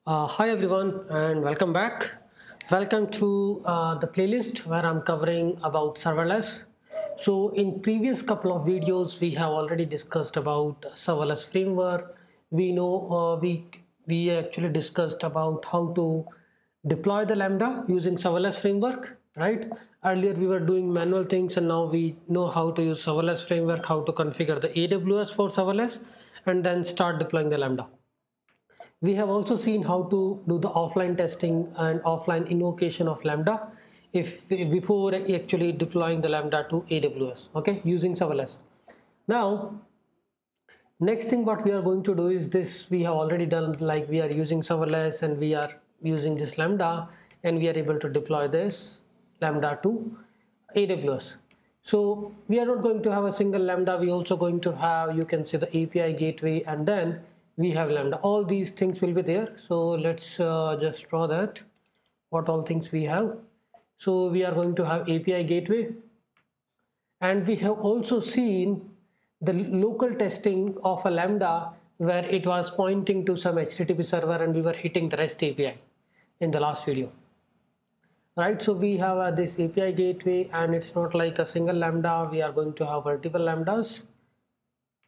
Hi everyone and welcome back. Welcome to the playlist where I'm covering about serverless. So in previous couple of videos we have already discussed about serverless framework. We know we actually discussed about how to deploy the Lambda using serverless framework, right? Earlier we were doing manual things and now we know how to use serverless framework, how to configure the AWS for serverless and then start deploying the Lambda. We have also seen how to do the offline testing and offline invocation of Lambda if before actually deploying the Lambda to AWS, okay, using serverless. Now, next thing what we are going to do is this. We have already done, like we are using serverless and we are using this Lambda and we are able to deploy this Lambda to AWS. So we are not going to have a single Lambda. We also going to have, you can see the API gateway, and then we have Lambda. All these things will be there. So let's just draw that what all things we have. So we are going to have API gateway, and we have also seen the local testing of a Lambda where it was pointing to some HTTP server and we were hitting the REST API in the last video. Right, so we have this API gateway, and it's not like a single Lambda. We are going to have multiple Lambdas.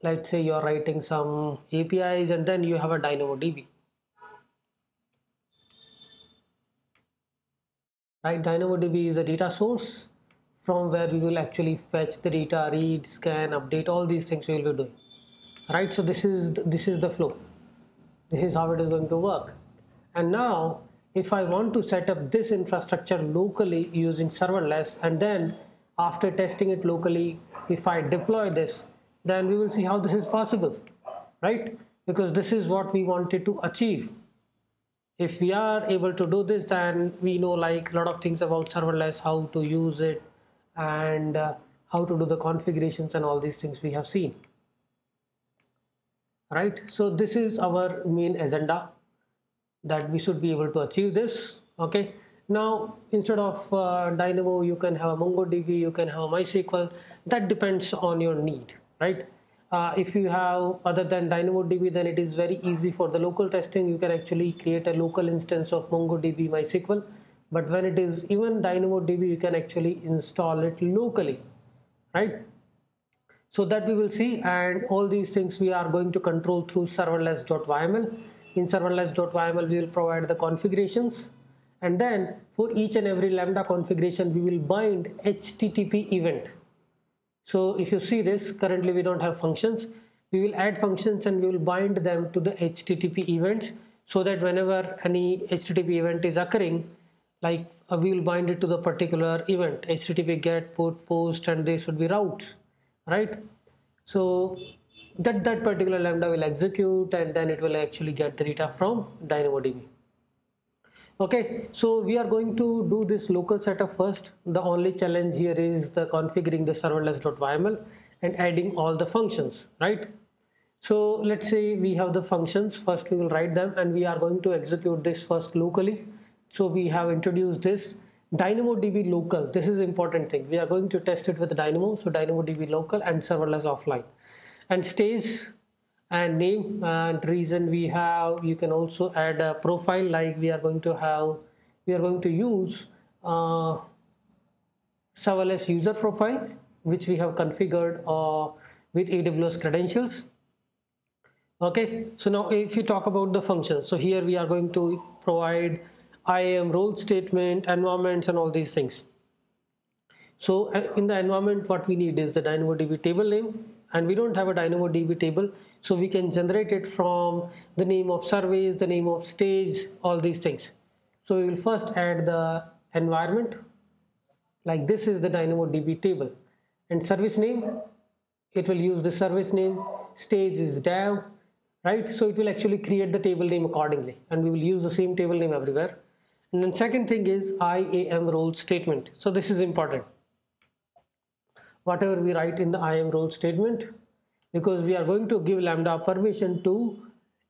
Let's say you're writing some APIs and then you have a DynamoDB. Right, DynamoDB is a data source from where we will actually fetch the data, read, scan, update, all these things we will be doing. Right, so this is the flow. This is how it is going to work. And now if I want to set up this infrastructure locally using serverless, and then after testing it locally, if I deploy this, then we will see how this is possible, right? Because this is what we wanted to achieve. If we are able to do this, then we know like a lot of things about serverless, how to use it, and how to do the configurations and all these things we have seen, right? So this is our main agenda, that we should be able to achieve this. Okay, now instead of Dynamo, you can have a MongoDB, you can have a MySQL. That depends on your need, right? If you have other than DynamoDB, then it is very easy for the local testing. You can actually create a local instance of MongoDB, MySQL. But when it is even DynamoDB, you can actually install it locally, right? So that we will see, and all these things we are going to control through serverless.yml. In serverless.yml, we will provide the configurations, and then for each and every Lambda configuration, we will bind HTTP event. So if you see this, currently we don't have functions. We will add functions and we will bind them to the HTTP events, so that whenever any HTTP event is occurring, like we will bind it to the particular event, HTTP get, put, post, and they should be routes, right? So that particular Lambda will execute, and then it will actually get the data from DynamoDB. Okay, so we are going to do this local setup first. The only challenge here is the configuring the serverless.yml and adding all the functions, right? So let's say we have the functions. First we will write them, and we are going to execute this first locally. So we have introduced this DynamoDB local. This is important thing. We are going to test it with Dynamo. So DynamoDB local and serverless offline. And stage and name and reason we have, you can also add a profile, like we are going to use serverless user profile, which we have configured with AWS credentials. Okay, so now if you talk about the functions, so here we are going to provide IAM role statement, environments, and all these things. So in the environment, what we need is the DynamoDB table name, and we don't have a DynamoDB table, so we can generate it from the name of service, the name of stage, all these things. So we will first add the environment, like this is the DynamoDB table, and service name, it will use the service name, stage is dev, right? So it will actually create the table name accordingly, and we will use the same table name everywhere. And then second thing is IAM role statement. So this is important, whatever we write in the IAM role statement, because we are going to give Lambda permission to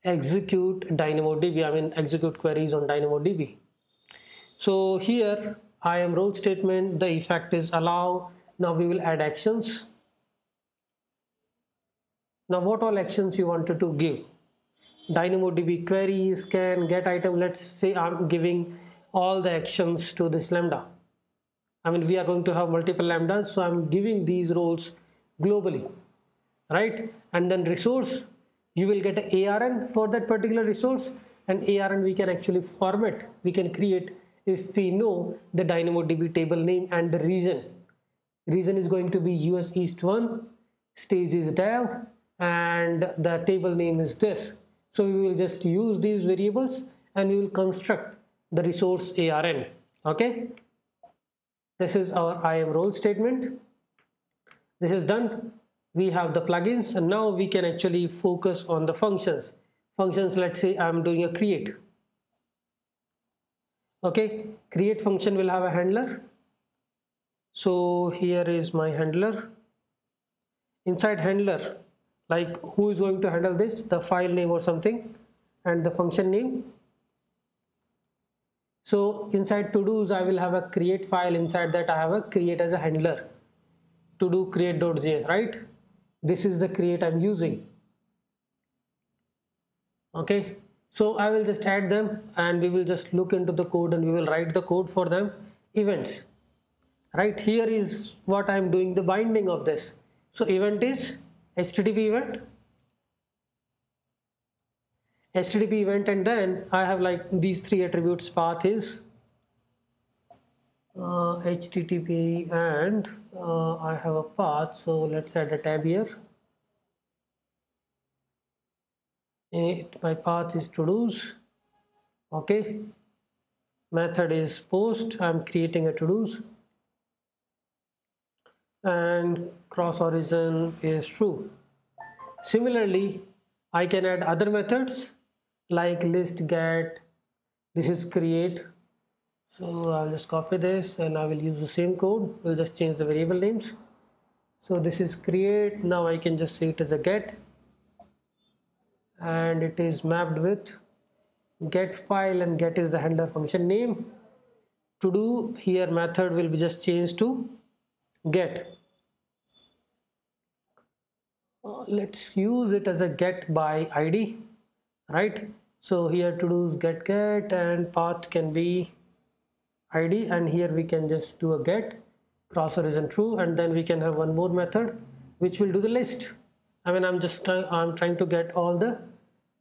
execute DynamoDB, I mean execute queries on DynamoDB. So here IAM role statement, the effect is allow. Now we will add actions. Now what all actions you wanted to give? DynamoDB query, scan, get item. Let's say I'm giving all the actions to this lambda. I mean, we are going to have multiple lambdas, so I'm giving these roles globally, right? And then resource, you will get an ARN for that particular resource, and ARN we can actually format, we can create if we know the DynamoDB table name and the region. Region is going to be US East 1, stage is Dell, and the table name is this. So we will just use these variables and we will construct the resource ARN. Okay, this is our IAM role statement. This is done. We have the plugins, and now we can actually focus on the functions. Functions, let's say I'm doing a create. Okay, create function will have a handler. So here is my handler. Inside handler, like who is going to handle this? The file name or something, and the function name. So inside to-dos, I will have a create file. Inside that I have a create as a handler. To do create.js, right? This is the create I'm using. Okay, so I will just add them and we will just look into the code and we will write the code for them. Events, right? Here is what I'm doing, the binding of this. So event is HTTP event, and then I have like these three attributes. Path is HTTP, and I have a path, so let's add a tab here. My path is to-dos. Okay, method is post, I'm creating a to-dos, and cross origin is true. Similarly, I can add other methods like list, get, this is create. So I'll just copy this and I will use the same code. We'll just change the variable names. So this is create. Now I can just say it as a get, and it is mapped with get file, and get is the handler function name. To do here method will be just changed to get. Let's use it as a get by ID, right? So here to do is get, and path can be ID, and here we can just do a get, cross origin true, and then we can have one more method which will do the list. I mean, I'm trying to get all the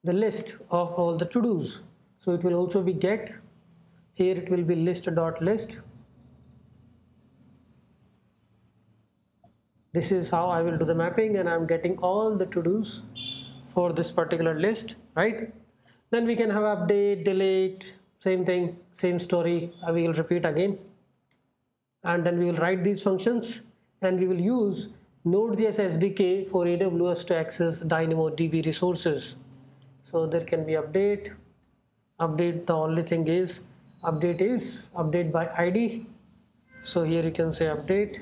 list of all the to-dos. So it will also be get. Here it will be list.list. This is how I will do the mapping, and I'm getting all the to-dos for this particular list, right? Then we can have update, delete, same thing, same story. We will repeat again, and then we will write these functions, and we will use Node.js SDK for AWS to access DynamoDB resources. So there can be update. The only thing is update by ID. So here you can say update.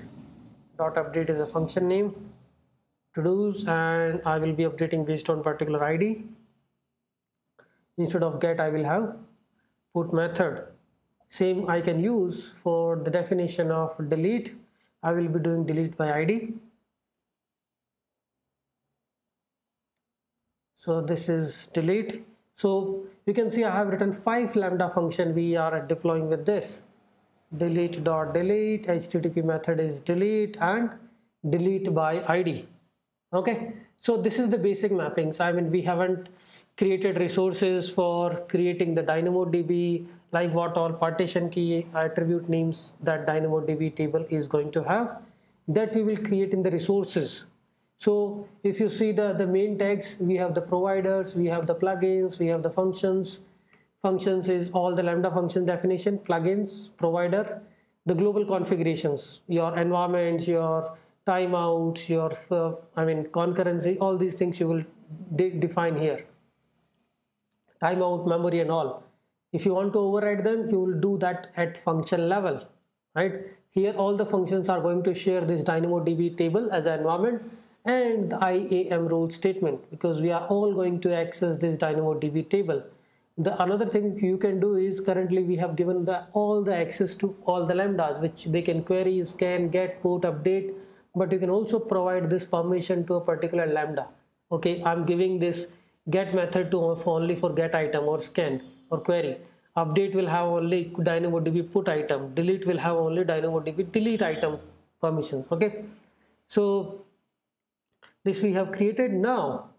Update is a function name, to-dos, and I will be updating based on particular ID. Instead of get, I will have put method. Same I can use for the definition of delete. I will be doing delete by ID. So this is delete. So you can see I have written 5 lambda function we are deploying with this. Delete.delete, HTTP method is delete, and delete by ID. Okay, so this is the basic mappings. I mean, we haven't created resources for creating the DynamoDB, like what all partition key attribute names that DynamoDB table is going to have, that we will create in the resources. So if you see the main tags, we have the providers, we have the plugins, we have the functions. Functions is all the lambda function definition, plugins, provider, the global configurations, your environments, your timeouts, your concurrency, all these things you will define here. Timeout, memory, and all. If you want to override them, you will do that at function level, right? Here all the functions are going to share this DynamoDB table as an environment and the IAM role statement, because we are all going to access this DynamoDB table. The another thing you can do is, currently we have given all the access to all the lambdas, which they can query, scan, get, put, update, but you can also provide this permission to a particular lambda. Okay, I'm giving this get method to of only for get item or scan or query. Update will have only DynamoDB put item. Delete will have only DynamoDB delete item permissions. Okay, so this we have created. Now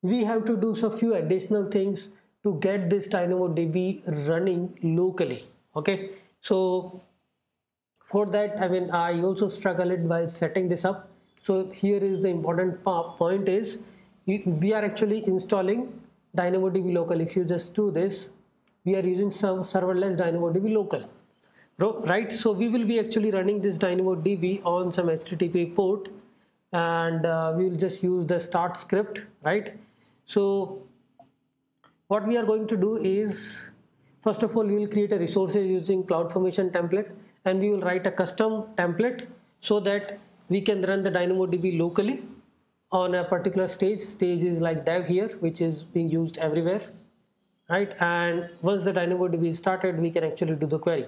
we have to do some few additional things to get this DynamoDB running locally. Okay, so for that, I also struggled while setting this up. So here is the important point is we are actually installing DynamoDB local. If you just do this, we are using some serverless DynamoDB local, right? So we will be actually running this DynamoDB on some HTTP port, and we will just use the start script, right? So what we are going to do is, first of all, we will create a resources using CloudFormation template, and we will write a custom template so that we can run the DynamoDB locally on a particular stage. Stage is like dev here, which is being used everywhere, right? And once the DynamoDB is started, we can actually do the query.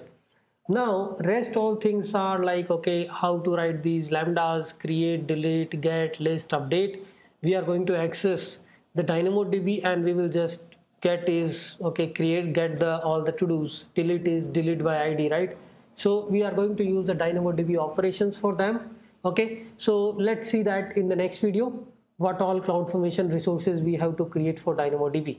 Now rest all things are like, okay, how to write these lambdas, create, delete, get, list, update. We are going to access the DynamoDB, and we will just get is, okay, create, get the all the to-dos, delete is delete by ID, right? So we are going to use the DynamoDB operations for them. Okay, so let's see that in the next video, what all CloudFormation resources we have to create for DynamoDB.